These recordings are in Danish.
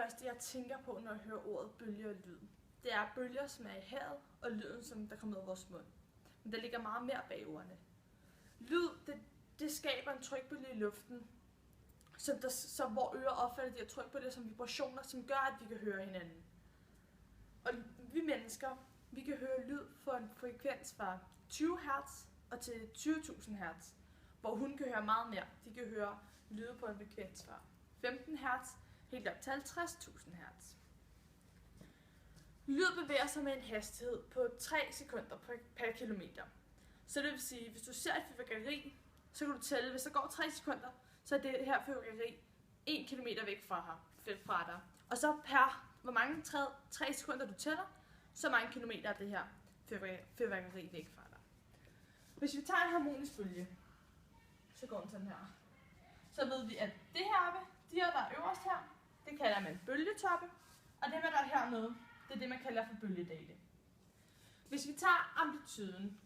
første, jeg tænker på, når jeg hører ordet bølge og lyd. Det er bølger, som er i havet, og lyden, som der kommer ud af vores mund. Men der ligger meget mere bag ordene. Lyd, det skaber en trykbølge i luften, hvor ører opfatter de her trykbølger som vibrationer, som gør, at vi kan høre hinanden. Og vi mennesker, vi kan høre lyd for en frekvens fra 20 Hz og til 20.000 Hz, hvor hun kan høre meget mere. De kan høre lyde på en frekvens fra 15 Hz helt op til 50.000 Hz. Lyd bevæger sig med en hastighed på 3 sekunder per kilometer. Så det vil sige, hvis du ser et fyrværkeri, så kan du tælle, hvis der går 3 sekunder, så er det her fyrværkeri 1 kilometer væk fra dig. Og så hvor mange 3 sekunder du tæller, så mange kilometer er det her fyrværkeri væk fra dig. Hvis vi tager en harmonisk bølge, så går den sådan her. Så ved vi, at det heroppe, de her der er øverst her, det kalder man bølgetoppe, og det der er hernede, det er det man kalder for bølgedale. Hvis vi tager amplituden,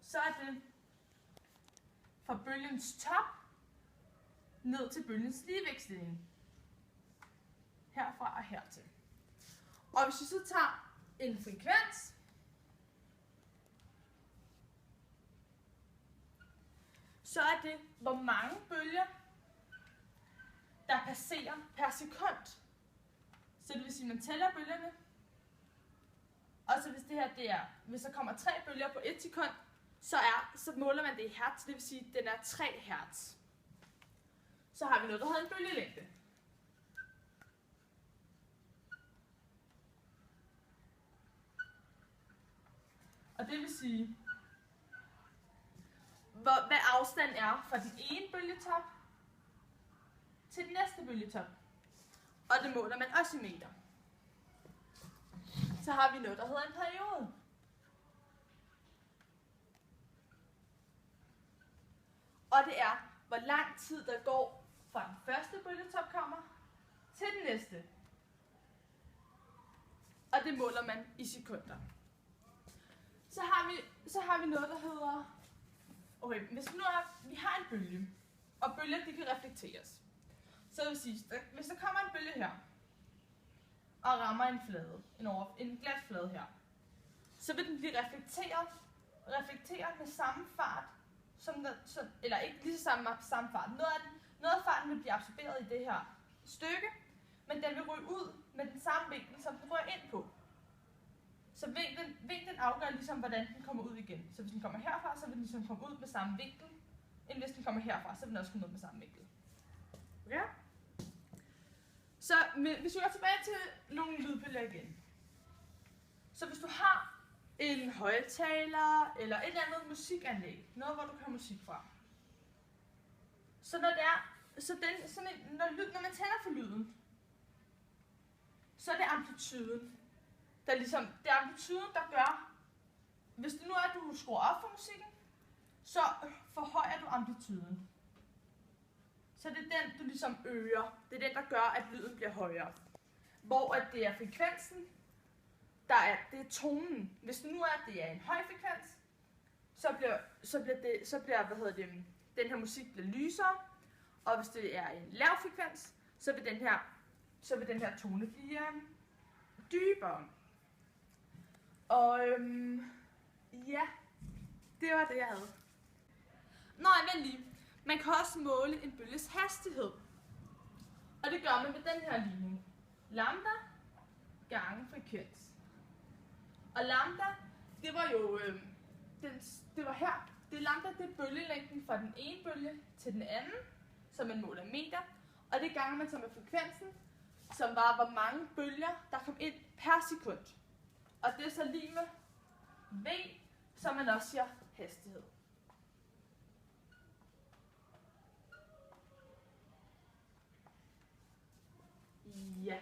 så er det fra bølgens top ned til bølgens ligevægtslinje. Herfra og hertil. Og hvis vi så tager en frekvens, så er det, hvor mange bølger, der passerer per sekund. Så det vil sige, at man tæller bølgerne. Og så hvis det her, hvis der kommer 3 bølger på 1 sekund, så måler man det i hertz, det vil sige, at den er 3 hertz. Så har vi noget, der hedder en bølgelængde. Og det vil sige, hvad afstanden er fra den ene bølgetop til den næste bølgetop. Og det måler man også i meter. Så har vi noget, der hedder en periode. Og det er, hvor lang tid der går fra den første bølgetop kommer til den næste. Og det måler man i sekunder. Så har vi noget, der hedder... Okay, vi har en bølge, og bølger de kan reflekteres. Så det vil sige, hvis der kommer en bølge her, og rammer en flade, en glat flade her, så vil den blive reflekteret med samme fart, eller ikke lige så samme fart. Noget af farten vil blive absorberet i det her stykke, men den vil ryge ud med den samme vinkel, som den ryger ind på. Så vinklen afgør ligesom, hvordan den kommer ud igen. Så hvis den kommer herfra, så vil den ligesom komme ud med samme vinkel, end hvis den kommer herfra, så vil den også komme ud med samme vinkel. Okay? Så hvis vi går tilbage til nogle lydbølger igen. Så hvis du har en højttaler eller et eller andet musikanlæg, noget hvor du kan høre musik fra. Så når man tænder for lyden, så er det amplituden. Det er amplituden, der gør, hvis det nu er, at du skruer op for musikken, så forhøjer du amplituden. Så det er den, du ligesom øger. Det er den, der gør, at lyden bliver højere. Hvor at det er frekvensen, det er tonen. Hvis det nu er, at det er en høj frekvens, så bliver den her musik bliver lysere. Og hvis det er en lav frekvens, så vil den her tone blive dybere. Og ja, det var det, jeg havde. Nå, vent lige. Man kan også måle en bølges hastighed. Og det gør man med den her ligning. Lambda gange frekvens. Og lambda, det var jo, det var her. Lambda, det er bølgelængden fra den ene bølge til den anden, som man måler meter. Og det ganger man så med frekvensen, som var, hvor mange bølger, der kom ind per sekund. Og det er så lige med V, som man også siger hastighed. Ja.